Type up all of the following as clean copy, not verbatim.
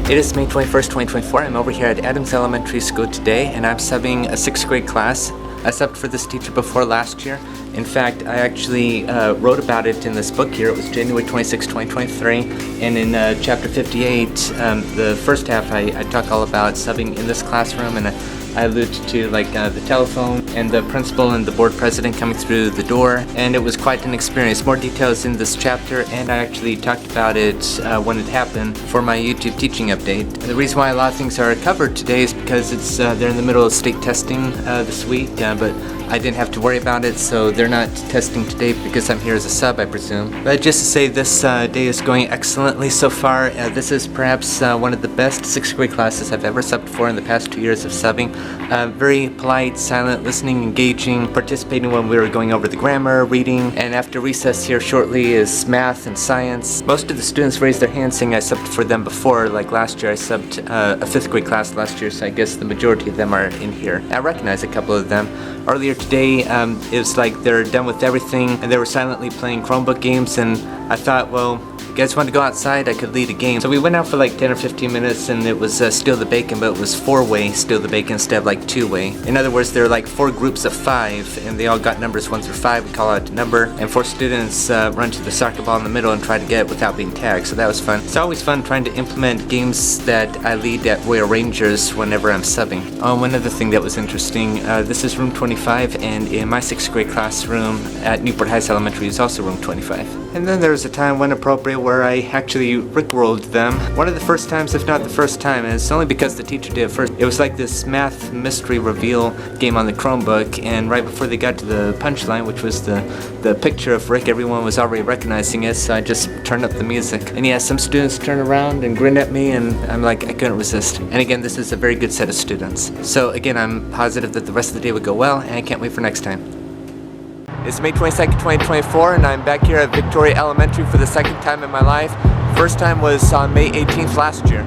It is May 21st, 2024. I'm over here at Adams Elementary School today, and I'm subbing a 6th grade class. I subbed for this teacher before last year. In fact, I actually wrote about it in this book here. It was January 26, 2023, and in chapter 58, the first half, I talk all about subbing in this classroom, and I allude to the telephone and the principal and the board president coming through the door, and it was quite an experience. More details in this chapter, and I actually talked about it when it happened for my YouTube teaching update. The reason why a lot of things are covered today is because they're in the middle of state testing this week, but I didn't have to worry about it, so they're not testing today because I'm here as a sub, I presume. But just to say, this day is going excellently so far. This is perhaps one of the best 6th grade classes I've ever subbed for in the past 2 years of subbing. Very polite, silent, listening, engaging, participating when we were going over the grammar, reading, and after recess here shortly is math and science. Most of the students raised their hands saying I subbed for them before. Like last year I subbed a 5th grade class last year, so I guess the majority of them are in here. I recognize a couple of them. Earlier today, it was like they're done with everything and they were silently playing Chromebook games, and I thought, well, if you guys want to go outside, I could lead a game. So we went out for like 10 or 15 minutes, and it was Steal the Bacon, but it was 4-way Steal the Bacon instead of like 2-way. In other words, there were like 4 groups of 5, and they all got numbers 1 through 5. We call out a number, and 4 students run to the soccer ball in the middle and try to get it without being tagged, so that was fun. It's always fun trying to implement games that I lead at Royal Rangers whenever I'm subbing. Oh, one other thing that was interesting, this is room 25, and in my 6th grade classroom at Newport-Mesa Elementary is also room 25. And then there was a time when appropriate where I actually rickrolled them. One of the first times, if not the first time, and it's only because the teacher did it first. It was like this math mystery reveal game on the Chromebook, and right before they got to the punchline, which was the picture of Rick, everyone was already recognizing it, so I just turned up the music. And yeah, some students turned around and grinned at me, and I'm like, I couldn't resist. And again, this is a very good set of students. So again, I'm positive that the rest of the day would go well, and I can't wait for next time. It's May 22nd, 2024, and I'm back here at Victoria Elementary for the second time in my life. First time was on May 18th last year.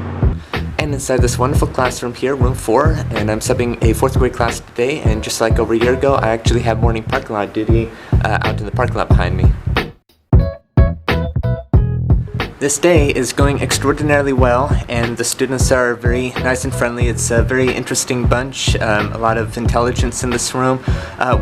And inside this wonderful classroom here, room 4, and I'm subbing a 4th grade class today, and just like over a year ago, I actually have morning parking lot duty out in the parking lot behind me. This day is going extraordinarily well, and the students are very nice and friendly. It's a very interesting bunch, a lot of intelligence in this room.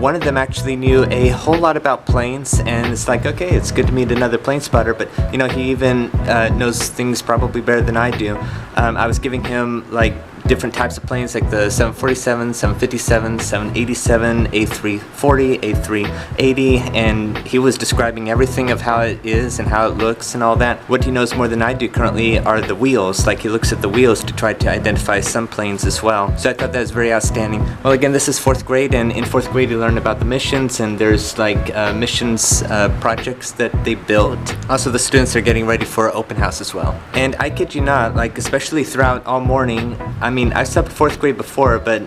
One of them actually knew a whole lot about planes, and it's like, okay, it's good to meet another plane spotter, but you know, he even knows things probably better than I do. I was giving him like different types of planes, like the 747, 757, 787, A340, A380, and he was describing everything of how it is and how it looks and all that. What he knows more than I do currently are the wheels. Like, he looks at the wheels to try to identify some planes as well. So I thought that was very outstanding. Well, again, this is 4th grade, and in 4th grade you learn about the missions, and there's like missions projects that they built. Also, the students are getting ready for open house as well. And I kid you not, like, especially throughout all morning, I subbed 4th grade before, but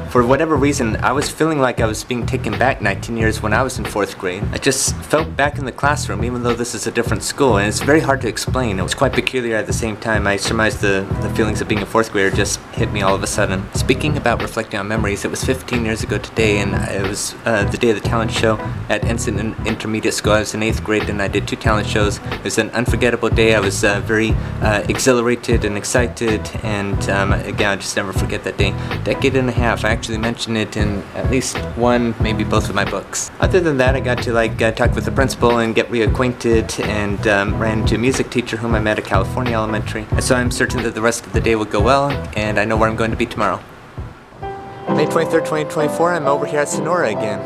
for whatever reason, I was feeling like I was being taken back 19 years when I was in 4th grade. I just felt back in the classroom, even though this is a different school, and it's very hard to explain. It was quite peculiar at the same time. I surmised the feelings of being a 4th grader just hit me all of a sudden. Speaking about reflecting on memories, it was 15 years ago today, and it was the day of the talent show at Ensign Intermediate School. I was in 8th grade, and I did 2 talent shows. It was an unforgettable day. I was very exhilarated and excited, and again, I'll just never forget that day. Decade and a half. I actually mentioned it in at least one, maybe both of my books. Other than that, I got to talk with the principal and get reacquainted, and ran into a music teacher whom I met at California Elementary. And so I'm certain that the rest of the day will go well, and I know where I'm going to be tomorrow. May 23rd, 2024, I'm over here at Sonora again.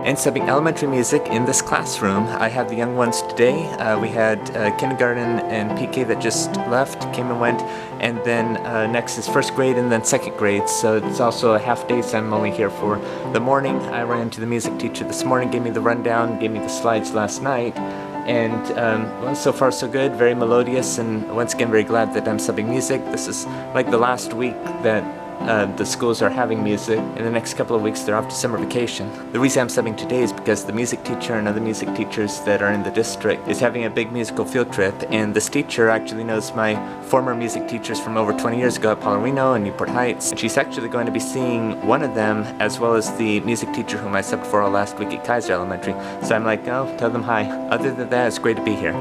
And subbing elementary music in this classroom. I have the young ones today. We had kindergarten and PK that just left, came and went, and then next is 1st grade and then 2nd grade, so it's also a half day, so I'm only here for the morning. I ran to the music teacher this morning, gave me the rundown, gave me the slides last night, and well, so far so good, very melodious, and once again very glad that I'm subbing music. This is like the last week that the schools are having music. In the next couple of weeks they're off to summer vacation. The reason I'm subbing today is because the music teacher and other music teachers that are in the district is having a big musical field trip, and this teacher actually knows my former music teachers from over 20 years ago at Paularino and Newport Heights, and she's actually going to be seeing one of them as well as the music teacher whom I subbed for last week at Kaiser Elementary. So I'm like, oh, tell them hi. Other than that, it's great to be here.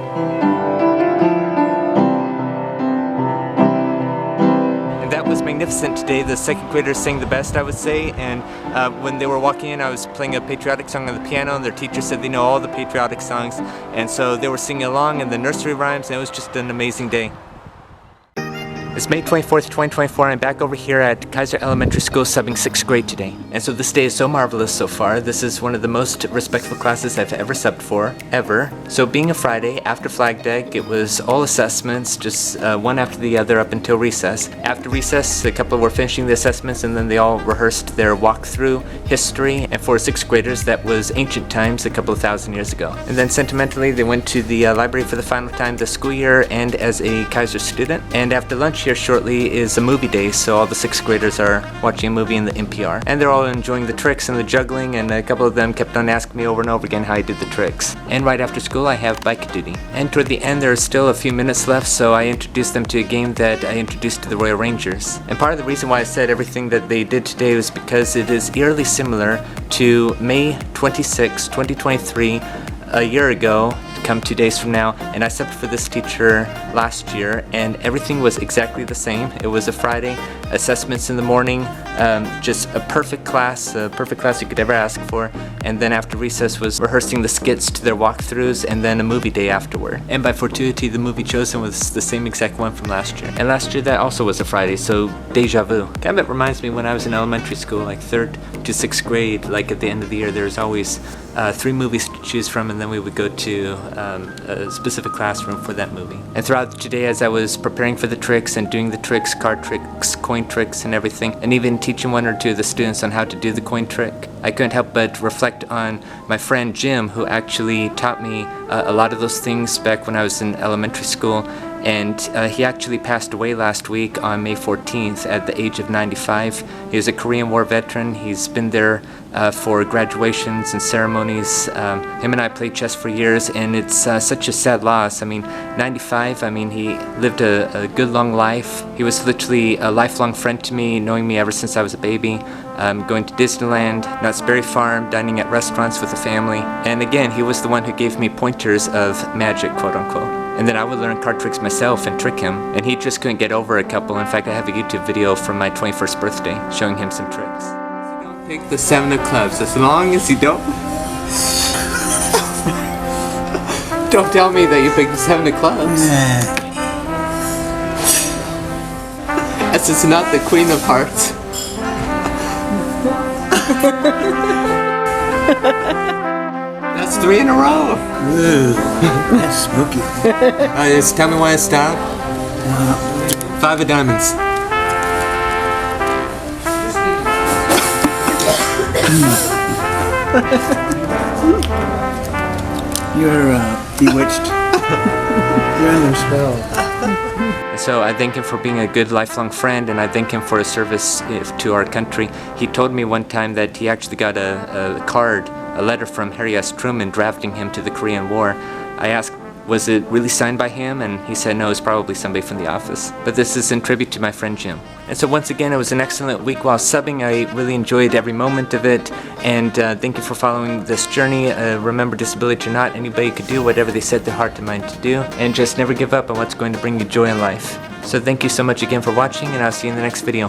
That was magnificent today. The second graders sang the best, I would say, and when they were walking in I was playing a patriotic song on the piano, and their teacher said they know all the patriotic songs, and so they were singing along in the nursery rhymes, and it was just an amazing day. It's May 24th, 2024. I'm back over here at Kaiser Elementary School subbing 6th grade today. And so this day is so marvelous so far. This is one of the most respectful classes I've ever subbed for, ever. So being a Friday, after Flag Deck, it was all assessments, just one after the other up until recess. After recess, a couple were finishing the assessments, and then they all rehearsed their walkthrough history. And for 6th graders, that was ancient times, a couple of thousand years ago. And then sentimentally, they went to the library for the final time this school year and as a Kaiser student. And after lunch here shortly is a movie day, so all the 6th graders are watching a movie in the NPR, and they're all enjoying the tricks and the juggling, and a couple of them kept on asking me over and over again how I did the tricks. And right after school I have bike duty, and toward the end there are still a few minutes left, so I introduced them to a game that I introduced to the Royal Rangers. And part of the reason why I said everything that they did today was because it is eerily similar to May 26, 2023, a year ago, come 2 days from now, and I subbed for this teacher last year, and everything was exactly the same. It was a Friday, assessments in the morning, just a perfect class you could ever ask for, and then after recess was rehearsing the skits to their walkthroughs, and then a movie day afterward. And by fortuity, the movie chosen was the same exact one from last year. And last year that also was a Friday, so deja vu. Kind of reminds me when I was in elementary school, like 3rd to 6th grade, like at the end of the year, there's always 3 movies to choose from, and then we would go to a specific classroom for that movie. And throughout today, as I was preparing for the tricks and doing the tricks, card tricks, coin tricks and everything, and even teaching one or two of the students on how to do the coin trick, I couldn't help but reflect on my friend Jim, who actually taught me a lot of those things back when I was in elementary school. And he actually passed away last week on May 14th at the age of 95. He was a Korean War veteran. He's been there for graduations and ceremonies. Him and I played chess for years, and it's such a sad loss. I mean, 95, I mean, he lived a good long life. He was literally a lifelong friend to me, knowing me ever since I was a baby. Going to Disneyland, Knott's Berry Farm, dining at restaurants with the family. And again, he was the one who gave me pointers of magic, quote unquote. And then I would learn card tricks myself and trick him, and he just couldn't get over a couple. In fact, I have a YouTube video from my 21st birthday showing him some tricks. You don't pick the 7 of clubs, as long as you don't... Don't tell me that you picked the 7 of clubs. As it's not the Queen of Hearts. That's 3 in a row. Ooh, that's spooky. Just tell me why I stopped. 5 of diamonds. You're bewitched. You're under spell. So I thank him for being a good lifelong friend, and I thank him for his service to our country. He told me one time that he actually got a letter from Harry S. Truman drafting him to the Korean War. I asked, was it really signed by him? And he said no, it's probably somebody from the office. But this is in tribute to my friend Jim. And so once again, it was an excellent week while subbing. I really enjoyed every moment of it, and thank you for following this journey. Remember, disability or not, anybody could do whatever they set their heart and mind to do, and just never give up on what's going to bring you joy in life. So thank you so much again for watching, and I'll see you in the next video.